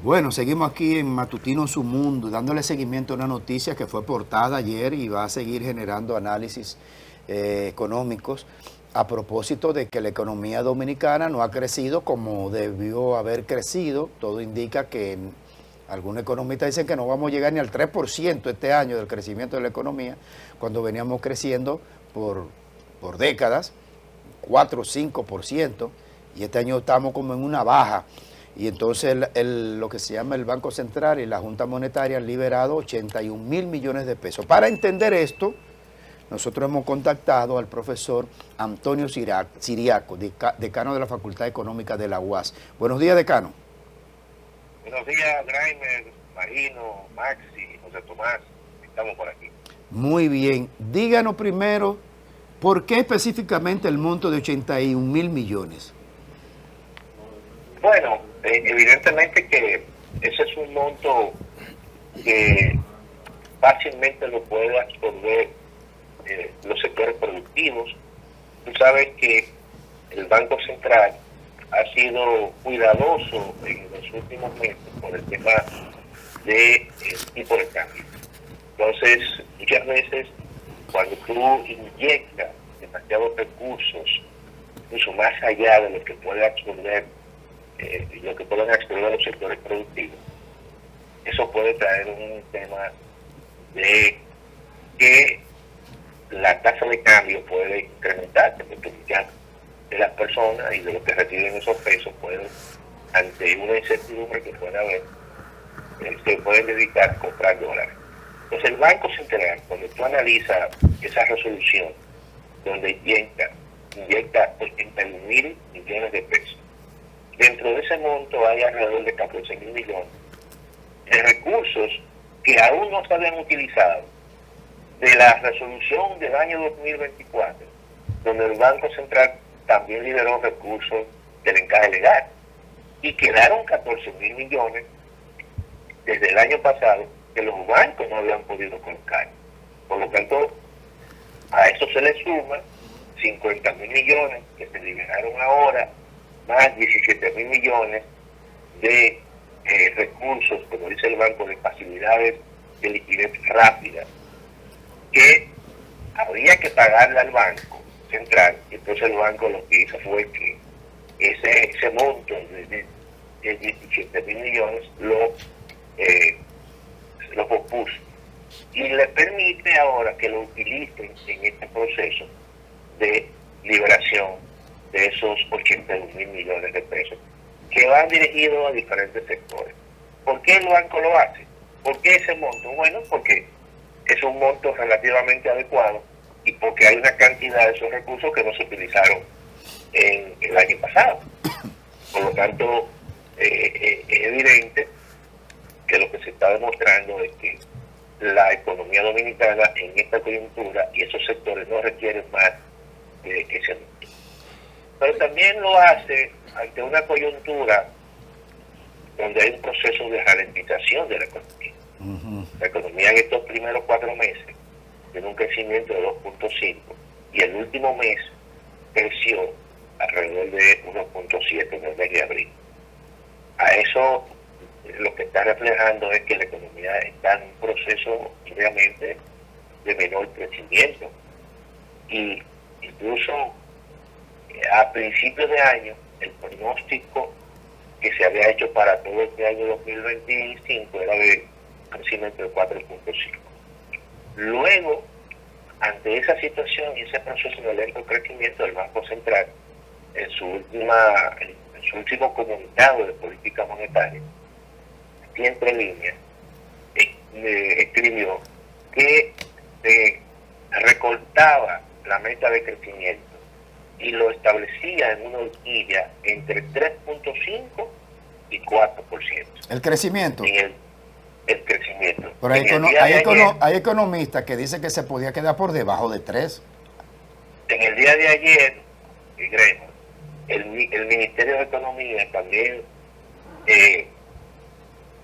Bueno, seguimos aquí en Matutino Su Mundo, dándole seguimiento a una noticia que fue portada ayer y va a seguir generando análisis económicos a propósito de que la economía dominicana no ha crecido como debió haber crecido. Todo indica que algunos economistas dicen que no vamos a llegar ni al 3% este año del crecimiento de la economía, cuando veníamos creciendo por décadas, 4 o 5%, y este año estamos como en una baja. Y entonces lo que se llama el Banco Central y la Junta Monetaria han liberado 81 mil millones de pesos. Para entender esto, nosotros hemos contactado al profesor Antonio Siriaco, decano de la Facultad Económica de la UAS. Buenos días, decano. Buenos días, Graimer, Marino, Maxi, José Tomás. Estamos por aquí. Muy bien. Díganos primero, ¿por qué específicamente el monto de 81 mil millones? Bueno, evidentemente que ese es un monto que fácilmente lo puede absorber los sectores productivos. Tú sabes que el Banco Central ha sido cuidadoso en los últimos meses por el tema de tipo de cambio. Entonces, muchas veces, cuando tú inyectas demasiados recursos, incluso más allá de lo que puede absorber, lo que pueden absorber los sectores productivos, eso puede traer un tema de que la tasa de cambio puede incrementarse, porque ya de las personas y de los que reciben esos pesos pueden, ante una incertidumbre que puede haber, se pueden dedicar a comprar dólares. Entonces el Banco Central, cuando tú analizas esa resolución, donde inyecta 81 mil millones de pesos, dentro de ese monto hay alrededor de 14 mil millones de recursos que aún no se habían utilizado de la resolución del año 2024, donde el Banco Central también liberó recursos del encaje legal, y quedaron 14 mil millones desde el año pasado que los bancos no habían podido colocar. Por lo tanto, a eso se le suma 50 mil millones que se liberaron ahora, más 17 mil millones de recursos, como dice el banco, de facilidades de liquidez rápida, que habría que pagarle al Banco Central. Entonces el banco lo que hizo fue que ese monto de 17 mil millones lo pospuso y le permite ahora que lo utilicen en este proceso de liberación de esos 81 mil millones de pesos que van dirigidos a diferentes sectores. ¿Por qué el banco lo hace? ¿Por qué ese monto? Bueno, porque es un monto relativamente adecuado y porque hay una cantidad de esos recursos que no se utilizaron en el año pasado. Por lo tanto, es evidente que lo que se está demostrando es que la economía dominicana en esta coyuntura y esos sectores no requieren más de ese monto. Pero también lo hace ante una coyuntura donde hay un proceso de ralentización de la economía. La economía en estos primeros 4 meses tiene un crecimiento de 2.5 y el último mes creció alrededor de 1.7 en el mes de abril. A eso lo que está reflejando es que la economía está en un proceso, obviamente, de menor crecimiento. Y incluso a principios de año, el pronóstico que se había hecho para todo este año 2025 era de crecimiento de 4.5. Luego, ante esa situación y ese proceso de lento crecimiento del Banco Central, en su último comunicado de política monetaria, aquí entre líneas, escribió que recortaba la meta de crecimiento y lo establecía en una horquilla entre 3.5 y 4%. El crecimiento. El crecimiento. Pero hay economistas que dicen que se podía quedar por debajo de 3. En el día de ayer, el Ministerio de Economía también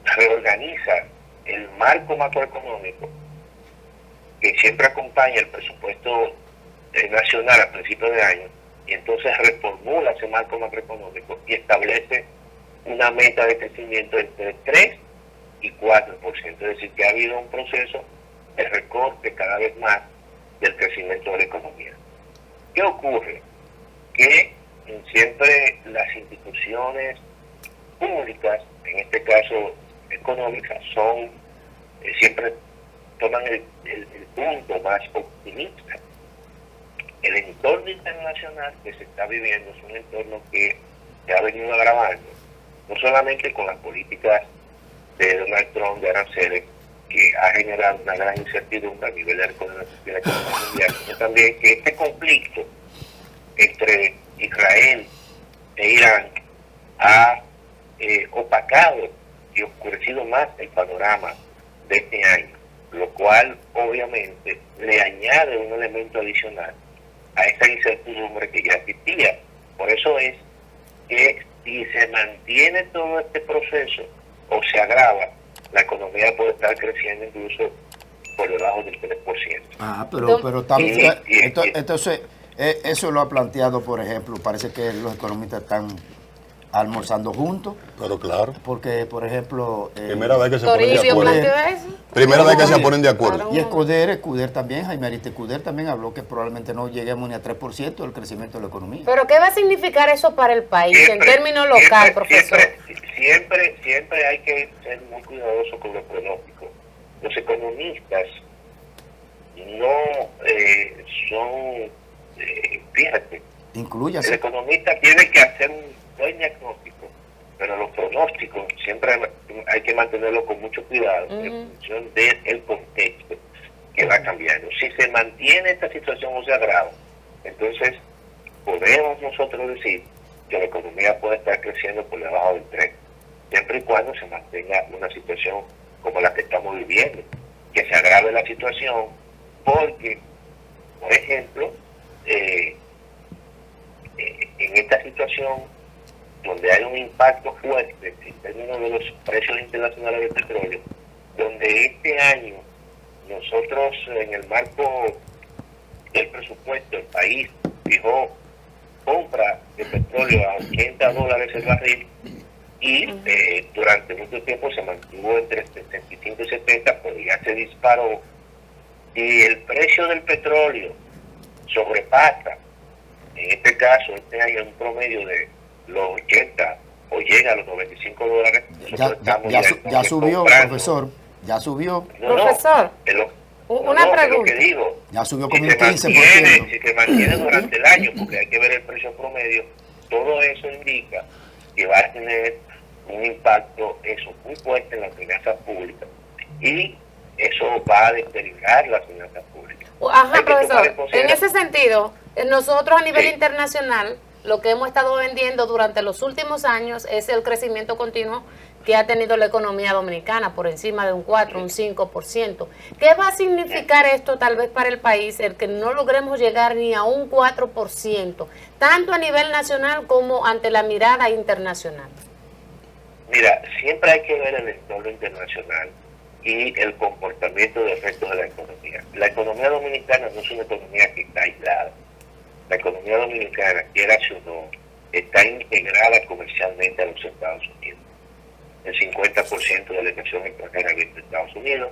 reorganiza el marco macroeconómico que siempre acompaña el presupuesto nacional a principios de año, y entonces reformula ese marco macroeconómico y establece una meta de crecimiento entre 3 y 4%. Es decir, que ha habido un proceso de recorte cada vez más del crecimiento de la economía. ¿Qué ocurre? Que siempre las instituciones públicas, en este caso económicas, son siempre toman el punto más optimista. El entorno internacional que se está viviendo es un entorno que se ha venido agravando, no solamente con las políticas de Donald Trump de aranceles, que ha generado una gran incertidumbre a nivel de la economía mundial, sino también que este conflicto entre Israel e Irán ha opacado y oscurecido más el panorama de este año, lo cual obviamente le añade un elemento adicional a esa incertidumbre que ya existía. Por eso es que si se mantiene todo este proceso o se agrava, la economía puede estar creciendo incluso por debajo del 3%. Pero también, entonces, eso lo ha planteado, por ejemplo, parece que los economistas están almorzando juntos. Pero claro. Porque, por ejemplo... primera vez que se ponen de acuerdo. Eso. Primera vez que se ponen de acuerdo. Y Escuder también, Jaime Ariste Escuder también habló que probablemente no lleguemos ni a 3% del crecimiento de la economía. ¿Pero qué va a significar eso para el país en términos local, profesor? Siempre hay que ser muy cuidadoso con los pronósticos. Los economistas no son... fíjate, Inclúyase. el economista tiene que hacer un buen diagnóstico, pero los pronósticos siempre hay que mantenerlo con mucho cuidado en función del contexto que va cambiando. Si se mantiene esta situación o se agrava, entonces podemos nosotros decir que la economía puede estar creciendo por debajo del 3, siempre y cuando se mantenga una situación como la que estamos viviendo, que se agrave la situación, porque, por ejemplo, en esta situación donde hay un impacto fuerte en términos de los precios internacionales del petróleo, donde este año nosotros en el marco del presupuesto el país fijó compra de petróleo a $80 el barril y durante mucho tiempo se mantuvo entre 65 y 70, pero ya se disparó y el precio del petróleo sobrepasa, en este caso, este año un promedio de los 80 o llega a los $95. Ya subió, profesor. Ya subió. Profesor, una pregunta. Que digo, ya subió como un 15%. Si se mantiene durante el año, porque hay que ver el precio promedio, todo eso indica que va a tener un impacto eso muy fuerte en las finanzas públicas y eso va a deteriorar las finanzas públicas. Ajá, profesor, en ese sentido, nosotros a nivel internacional, lo que hemos estado vendiendo durante los últimos años es el crecimiento continuo que ha tenido la economía dominicana, por encima de un 4, un 5%. ¿Qué va a significar esto tal vez para el país, el que no logremos llegar ni a un 4%, tanto a nivel nacional como ante la mirada internacional? Mira, siempre hay que ver el entorno internacional y el comportamiento del resto de la economía. La economía dominicana no es una economía que está aislada. La economía dominicana, quiera o no, está integrada comercialmente a los Estados Unidos. El 50% de la inversión extranjera viene de Estados Unidos,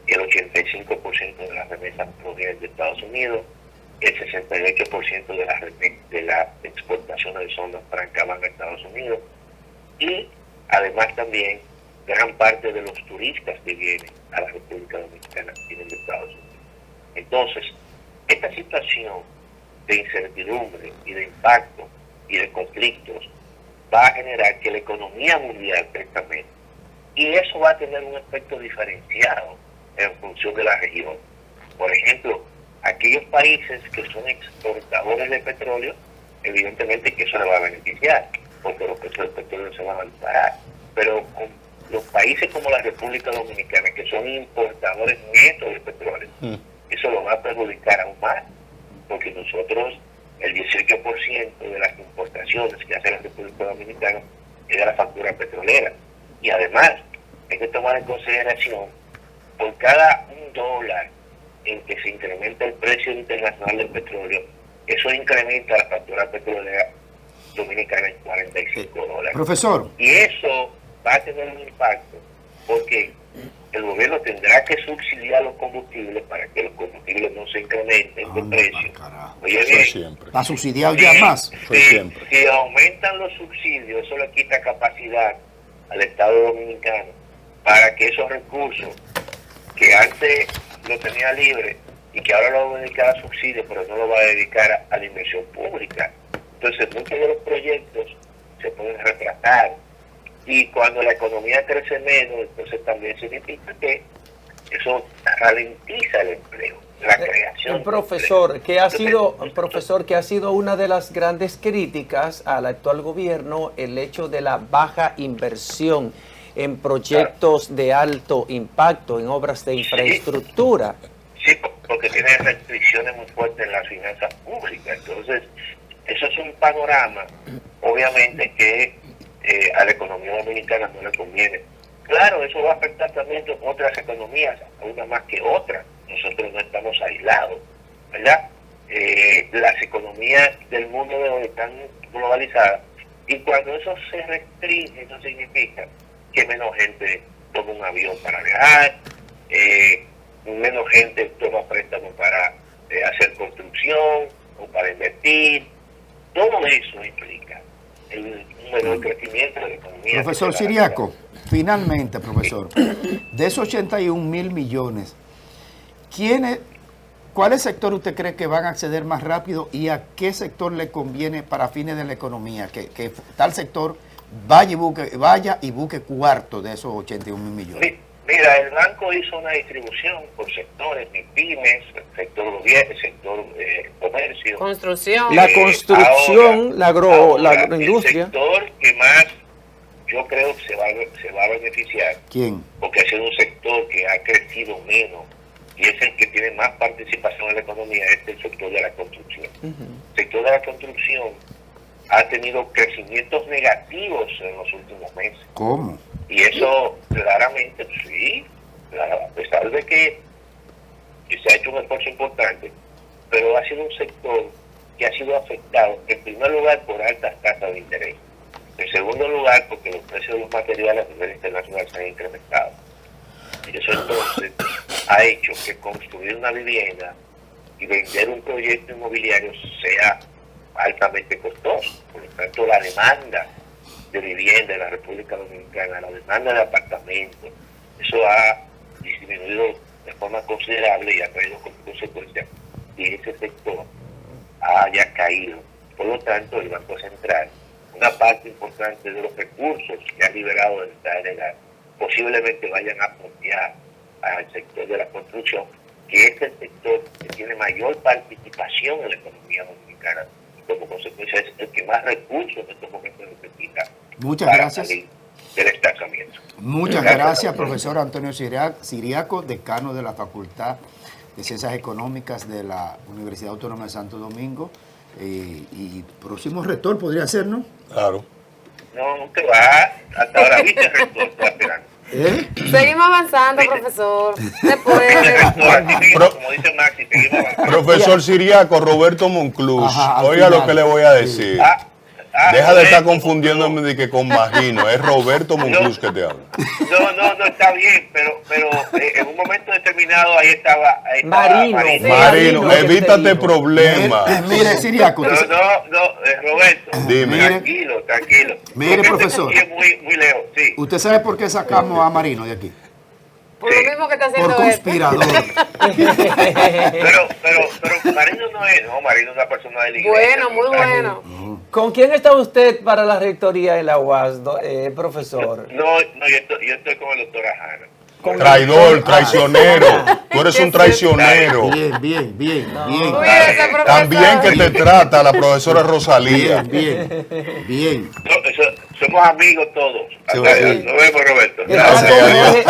el 85% de las remesas provienen de Estados Unidos, el 68% de las exportaciones de zona franca van a Estados Unidos y además también gran parte de los turistas que vienen a la República Dominicana vienen de Estados Unidos. Entonces, esta situación de incertidumbre y de impacto y de conflictos va a generar que la economía mundial crezca menos. Y eso va a tener un efecto diferenciado en función de la región. Por ejemplo, aquellos países que son exportadores de petróleo, evidentemente que eso le va a beneficiar, porque los precios del petróleo se van a disparar. Pero con los países como la República Dominicana, que son importadores netos de petróleo, eso lo va a perjudicar aún más, porque nosotros, el 18% de las importaciones que hace la República Dominicana es de la factura petrolera. Y además, hay que tomar en consideración, por cada $1 en que se incrementa el precio internacional del petróleo, eso incrementa la factura petrolera dominicana en $45. Profesor. Y eso va a tener un impacto porque el gobierno tendrá que subsidiar los combustibles para que los combustibles no se incrementen de precio. Oye, Eso bien, es siempre. ¿Está subsidiado ya más? Eso es siempre. si aumentan los subsidios, eso le quita capacidad al Estado Dominicano para que esos recursos que antes lo tenía libre y que ahora lo va a dedicar a subsidios, pero no lo va a dedicar a la inversión pública. Entonces muchos de los proyectos se pueden retrasar. Y cuando la economía crece menos, entonces también significa que eso ralentiza el empleo, la creación. El profesor, que ha sido una de las grandes críticas al actual gobierno, el hecho de la baja inversión en proyectos de alto impacto, en obras de infraestructura. Sí, porque tiene restricciones muy fuertes en las finanzas públicas. Entonces, eso es un panorama, obviamente, que a la economía dominicana no le conviene. Claro, eso va a afectar también a otras economías, una más que otras. Nosotros no estamos aislados, ¿verdad? Las economías del mundo de hoy están globalizadas y cuando eso se restringe, eso significa que menos gente toma un avión para viajar, menos gente toma préstamos para hacer construcción o para invertir. Todo eso implica un menor crecimiento de la economía. Profesor Siriaco, finalmente, profesor, de esos 81.000 millones, ¿cuáles sectores usted cree que van a acceder más rápido y a qué sector le conviene para fines de la economía? Que tal sector vaya y busque cuarto de esos 81.000 millones. Mira, el banco hizo una distribución por sectores, MIPYMES, sector gobierno, sector comercio. Construcción. La construcción, ahora, la agroindustria. El sector que más yo creo que se va a beneficiar. ¿Quién? Porque ha sido un sector que ha crecido menos y es el que tiene más participación en la economía, es el sector de la construcción. El sector de la construcción ha tenido crecimientos negativos en los últimos meses. ¿Cómo? Y eso claramente, sí, a pesar de que se ha hecho un esfuerzo importante, pero ha sido un sector que ha sido afectado, en primer lugar, por altas tasas de interés. En segundo lugar, porque los precios de los materiales a nivel internacional se han incrementado. Y eso entonces ha hecho que construir una vivienda y vender un proyecto inmobiliario sea altamente costoso. Por lo tanto, la demanda de vivienda en la República Dominicana, la demanda de apartamentos, eso ha disminuido de forma considerable y ha traído como consecuencia que ese sector haya caído. Por lo tanto, el Banco Central, una parte importante de los recursos que ha liberado del Estado legal, posiblemente vayan a apoyar al sector de la construcción, que es el sector que tiene mayor participación en la economía dominicana. Como consecuencia es el que más recursos en estos momentos necesita. Muchas para gracias. salir del estancamiento. Muchas gracias, profesor Antonio Siriaco, decano de la Facultad de Ciencias Económicas de la Universidad Autónoma de Santo Domingo. Y próximo rector podría ser, ¿no? Claro. No te va, hasta ahora viste el rector, está esperando. Seguimos avanzando, profesor. Se puede. Como dice Maxi, seguimos avanzando. Profesor Siriaco, Roberto Monclús, Ajá, oiga final. lo que le voy a decir. Deja de estar confundiéndome de que con Magino, es Roberto Monclús que te habla. No, está bien, pero en un momento determinado ahí estaba Marino, evítate problemas. Mire, Siriaco. Roberto. Dime. Tranquilo. Mire, profesor. Muy lejos, sí. ¿Usted sabe por qué sacamos a Marino de aquí? Por lo mismo que está haciendo Por conspirador. Pero Marino Marino es una persona de la iglesia. Bueno, muy bueno. ¿Con quién está usted para la rectoría de la UAS, profesor? No, yo estoy con el doctor Ajana. Traidor, traicionero. Tú eres un traicionero. Bien. Cuídese, profesor. También que te trata la profesora Rosalía. Bien. Somos amigos todos. Sí. Nos vemos, Roberto. Gracias.